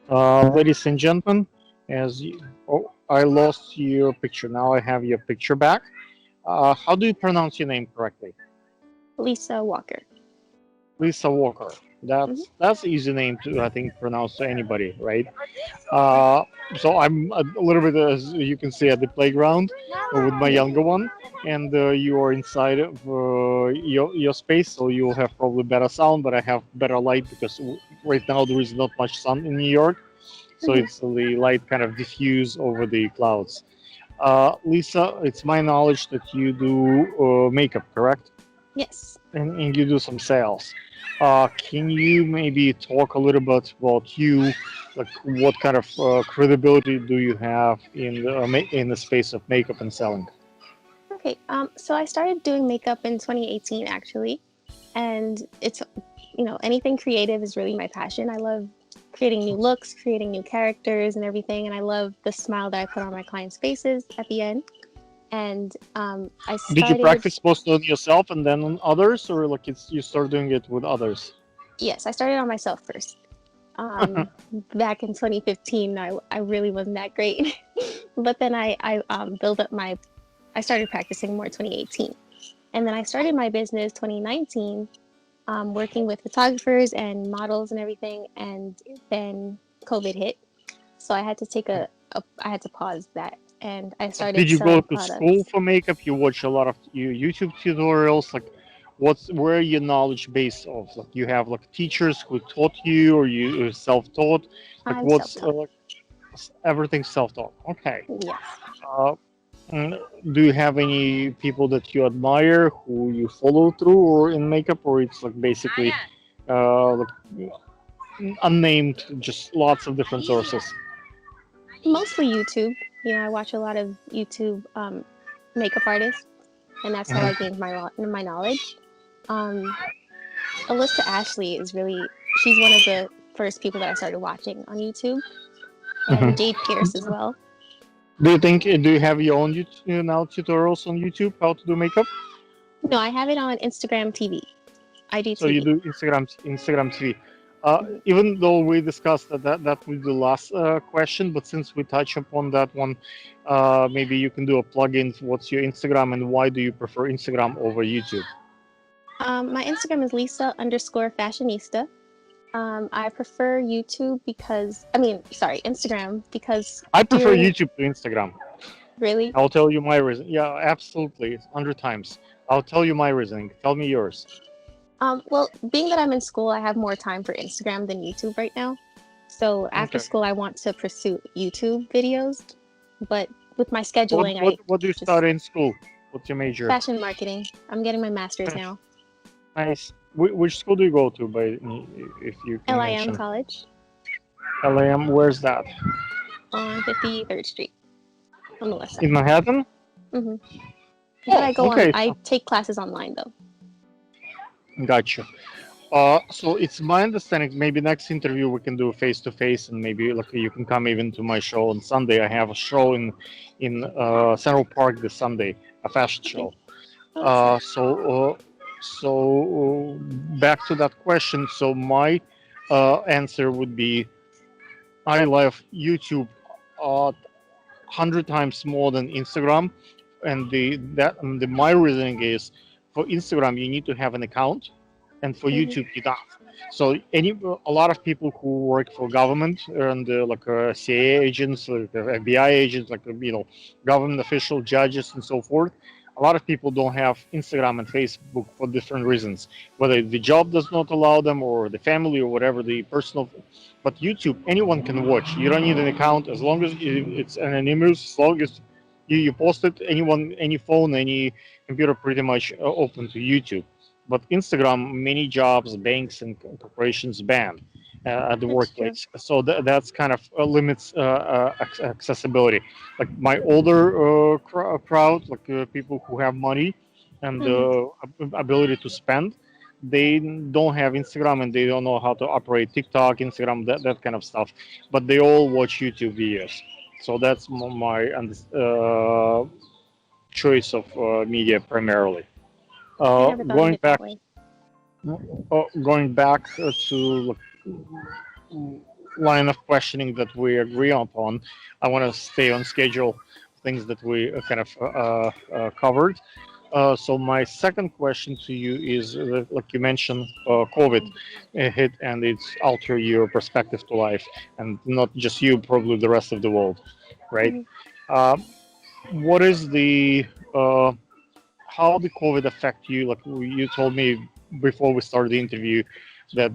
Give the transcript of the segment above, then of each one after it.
Ladies and gentlemen, as you, oh, I lost your picture. Now I have your picture back. How do you pronounce your name correctly? Lisa Walker. Lisa Walker. Hmm. That's easy name to I think pronounce to anybody, right? Uh, so I'm a little bit, as you can see, at the playground with my Yeah. younger one, and you are inside of your space, so you'll have probably better sound, but I have better light because right now there is not much sun in New York, so Hmm. it's the light kind of diffuse over the clouds. Lisa, it's my knowledge that you do makeup, correct? Yes. And you do some sales. Can you maybe talk a little bit about you, like what kind of credibility do you have in in the space of makeup and selling? Okay. So I started doing makeup in 2018, actually, and anything creative is really my passion. I love creating new looks, creating new characters, and everything, and I love the smile that I put on my clients' faces at the end. And I Did you started. practice most on yourself and then on others, or like it's you start doing it with others? Yes, I started on myself first. Um, Back in 2015, I really wasn't that great, but then I built up my. I started practicing more 2018, and then I started my business 2019, working with photographers and models and everything, and then COVID hit, so I had to I had to pause that, and I started Did you go selling to school products. for makeup? You watch a lot of YouTube tutorials. Like, where your knowledge base of? Like, you have like teachers who taught you, or you self-taught. Like, I'm what's self-taught. like everything self-taught? Okay. Yes. Uh, mm, do you have any people that you admire who you follow through or in makeup, or it's like basically like unnamed, just lots of different sources? Mostly YouTube. I watch a lot of YouTube makeup artists, and that's how I Mhm. gained my knowledge. Um, Alyssa Ashley is really she's one of the first people that I started watching on YouTube, and Mhm. Jade Pierce as well. Do you think do you have your own YouTube, now tutorials on YouTube how to do makeup? No, I have it on Instagram TV, So you IGTV. do Instagram TV. Mhm. Even though we discussed that will be the last question, but since we touch upon that one, maybe you can do a plug-in. What's your Instagram and why do you prefer Instagram over YouTube? My Instagram is Lisa underscore fashionista. I prefer YouTube sorry, Instagram because I prefer during YouTube to Instagram. really, I'll tell you my reason. Yeah, absolutely, 100 times. I'll tell you my reasoning. Tell me yours. well, being that I'm in school, I have more time for Instagram than YouTube right now. So after Okay. school, I want to pursue YouTube videos, but with my What scheduling, what I what do you just study in school? What's your major? fashion marketing. I'm getting my master's now. Nice. Which school do you go to, by if you can LIM mention? College LAM. Where's that? on 53rd Street on the west In side. Manhattan. Hmm. But Oh, okay. I So, take classes online though. gotcha. So it's my understanding. Maybe next interview we can do face to face, and maybe like you can come even to my show on Sunday. I have a show in Central Park this Sunday, a fashion Okay. show. Oh, that's Uh, nice. so uh, so back to that question. So my answer would be I love YouTube 100 times more than Instagram, and my reasoning is for Instagram you need to have an account, and for Hmm. YouTube you don't. So a lot of people who work for government and like CIA agents, like FBI agents, like government official, judges, and so forth. A lot of people don't have Instagram and Facebook for different reasons, whether the job does not allow them, or the family, or whatever the personal. But YouTube, anyone can watch. You don't need an account as long as it's anonymous. As long as you post it, anyone, any phone, any computer, pretty much open to YouTube. But Instagram, many jobs, banks, and corporations ban at the That's true. workplace. So that's kind of limits accessibility. Like my older crowd, like people who have money and Hmm. ability to spend, they don't have Instagram and they don't know how to operate TikTok, Instagram, that kind of stuff. But they all watch YouTube videos. So that's my choice of media primarily. I never thought of Going it that back, way. going back to line of questioning that we agree upon. I want to stay on schedule, things that we kind of covered. So my second question to you is, like you mentioned, COVID hit and it's alter your perspective to life, and not just you, probably the rest of the world, right? Mhm. Uh, what is the how did COVID affect you? Like you told me before we started the interview that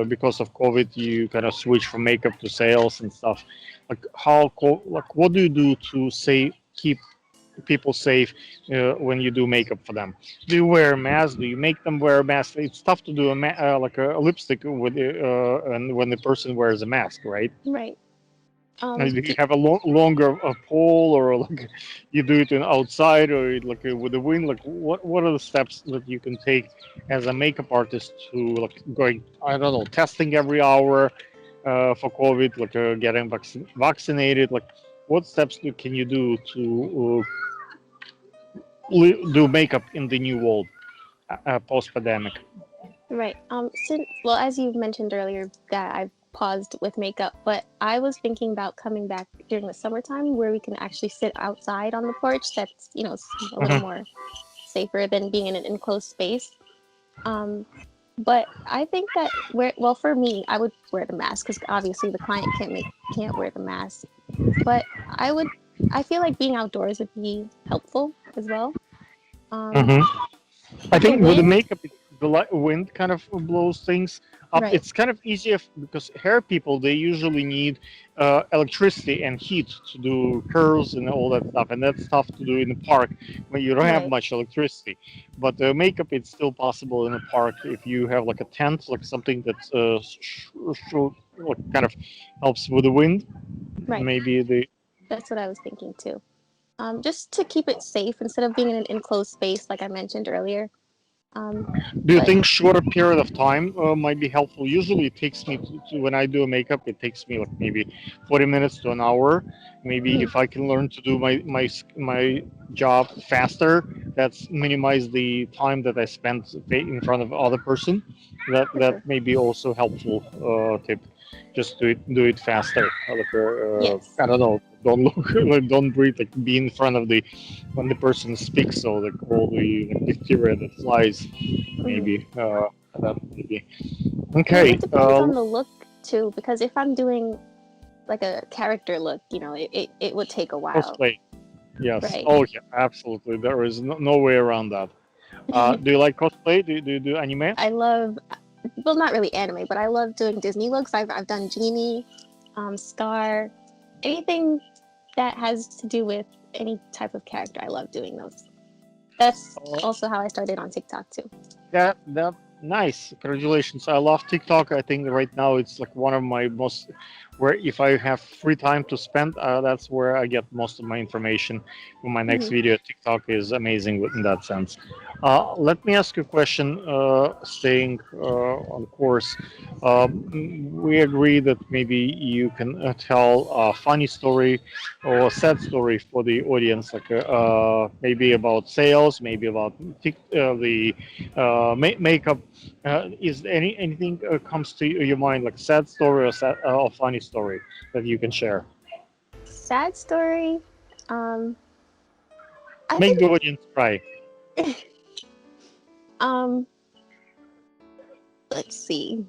because of COVID, you kind of switched from makeup to sales and stuff. Like like what do you do to say keep people safe when you do makeup for them? Do you wear a mask? Do you make them wear a mask? It's tough to do like a lipstick with and when the person wears a mask, right? Right. Do you Do, have a longer pole, or like you do it in outside, or like with the wind? Like what are the steps that you can take as a makeup artist to like going? I don't know, testing every hour for COVID, like getting vaccinated. Like what steps can you do to do makeup in the new world post pandemic? right. Since well, as you mentioned earlier, that I've paused with makeup, but I was thinking about coming back during the summertime where we can actually sit outside on the porch. That's a little Hmm. more safer than being in an enclosed space. Um, but I think that well, for me, I would wear the mask because obviously the client can't wear the mask. But I feel like being outdoors would be helpful as well. Um, I the think with the wind, makeup, the wind kind of blows things up. right, It's kind of easier because hair people they usually need electricity and heat to do curls and all that stuff, and that's tough to do in the park when you don't have right, much electricity. But the makeup, it's still possible in a park if you have like a tent, like something that like kind of helps with the wind. right. Maybe the That's what I was thinking too. Just to keep it safe instead of being in an enclosed space, like I mentioned earlier. Um, Do you but think shorter period of time might be helpful? Usually, it takes me when I do a makeup, it takes me like maybe 40 minutes to an hour. Maybe mhm, if I can learn to do my job faster, that's minimize the time that I spend in front of other person. for That sure. may be also helpful tip. Just do it faster. Like, Yes. I don't know. Don't look, like, don't breathe. Like be in front of the when the person speaks, so like all the like, bacteria that flies Hmm. maybe that maybe And okay it depends on the look too, because if I'm doing like a character look, it would take a while. cosplay, yes, Right. oh yeah, absolutely, there is no way around that. Do you like cosplay? Do you do anime? I love, well, not really anime, but I love doing Disney looks. I've done Genie, Scar, anything that has to do with any type of character. I love doing those. That's uh, also how I started on TikTok too. that nice, congratulations. I love TikTok. I think right now it's like one of my most where if I have free time to spend, that's where I get most of my information for my next Hmm. video. TikTok is amazing in that sense. Let me ask you a question, staying on course. We agree that maybe you can tell a funny story or a sad story for the audience, like maybe about sales, maybe about the makeup. Is anything comes to your mind like sad story or funny story that you can share? Sad story. Um, I Make think the audience cry. um, let's see.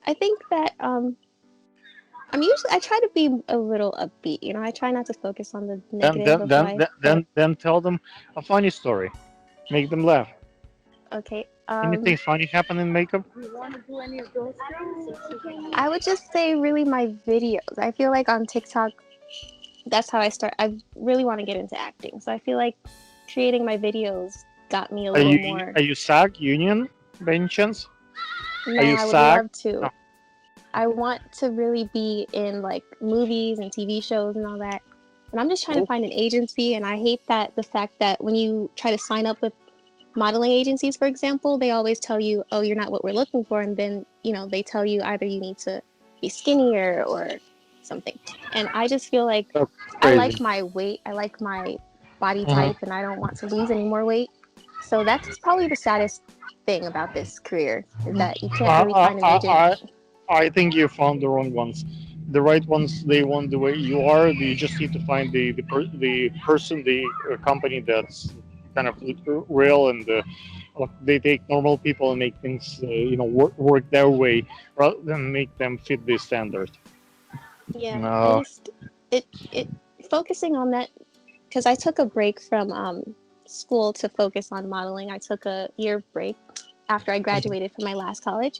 I think that I try to be a little upbeat. I try not to focus on the Then negative then of then life. then But then tell them a funny story. Make them laugh. okay. Anything funny happen in makeup? I would just say really my videos. I feel like on TikTok, that's how I start. I really want to get into acting. So I feel like creating my videos got me a Are little you more. are you SAG union by any chance? Are No, you I would SAG? love No. to. I want to really be in like movies and TV shows and all that. And I'm just trying to Oh, find an agency. And I hate that the fact that when you try to sign up with modeling agencies, for example, they always tell you, oh, you're not what we're looking for. And then, they tell you either you need to be skinnier or something. And I just feel like that's I like crazy. my weight, I like my body Mhm. type, and I don't want to lose any more weight. So that's probably the saddest thing about this career is that you can't really I, find an I, agent. I, I think you found the wrong ones. the right ones, they want the way you are. You just need to find the person, the company that's kind of real, and they take normal people and make things work their way rather than make them fit the standard. Yeah, I Uh, just it focusing on that because I took a break from school to focus on modeling. I took a year break after I graduated from my last college,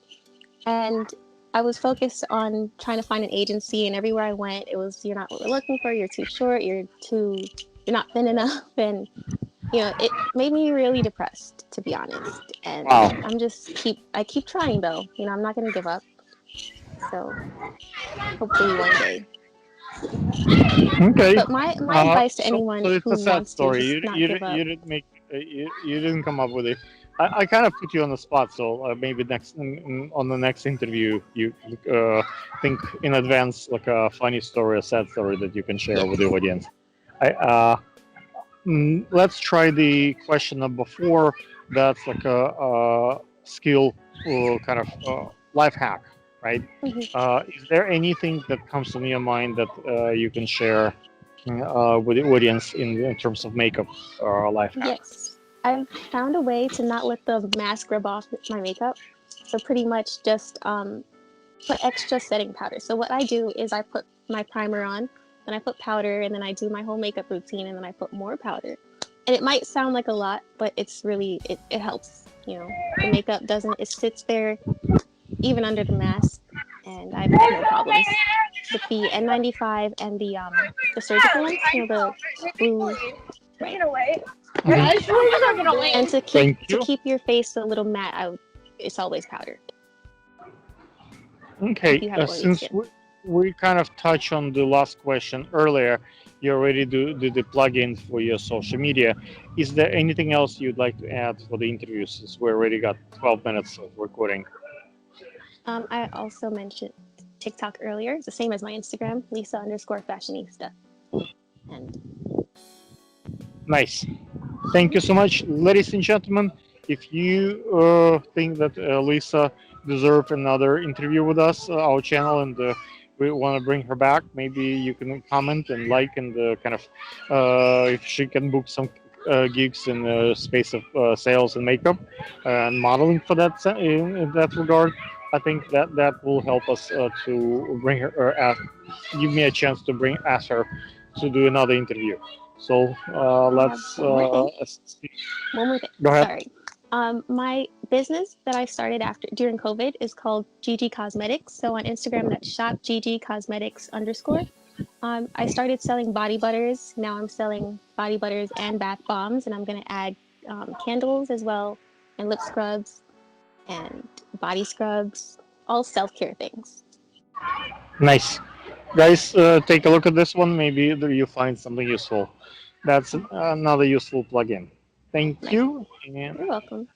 and I was focused on trying to find an agency. And everywhere I went, it was, "You're not what we're looking for. You're too short. You're not thin enough." And it made me really depressed, to be honest. And wow. I keep trying though. I'm not gonna give up. So hopefully one day. Okay. But my advice to So anyone it's who a sad wants to story. just not give You up. didn't make you didn't come up with it. I kind of put you on the spot, so maybe on the next interview you think in advance like a funny story, a sad story that you can share with the Yes. audience. Let's try the question number 4. That's like a skill kind of life hack, right? Mhm. Is there anything that comes to your mind that you can share with the audience in terms of makeup life hack? Yes. I've found a way to not let the mask rub off my makeup. So pretty much just put extra setting powder. So what I do is I put my primer on, then I put powder, and then I do my whole makeup routine, and then I put more powder. And it might sound like a lot, but it's really it helps. The makeup doesn't it sits there even under the mask, and I've had no problems with the N95 and the surgical ones. The blue, right? Mhm. And Thank to you. keep your face a little matte, it's always powdered if Okay, you have oily since skin. we kind of touched on the last question earlier, you already do the plugin for your social media. Is there anything else you'd like to add for the interview since we already got 12 minutes of recording? I also mentioned TikTok earlier. It's the same as my Instagram, Lisa_fashionista. And Nice. Thank you so much, ladies and gentlemen. If you think that Lisa deserves another interview with us, our channel, and we want to bring her back, maybe you can comment and like and kind of if she can book some gigs in the space of sales and makeup and modeling for that in that regard. I think that will help us to bring her or give me a chance to ask her to do another interview. So I have let's one more thing. see. One more thing. Go ahead. Sorry. My business that I started after during COVID is called GG Cosmetics. So on Instagram, that's shop GG Cosmetics _. I started selling body butters. Now I'm selling body butters and bath bombs, and I'm gonna add candles as well, and lip scrubs and body scrubs, all self-care things. Nice. Guys, take a look at this one. Maybe you find something useful. That's another useful plugin. Thank Nice. you. And You're welcome.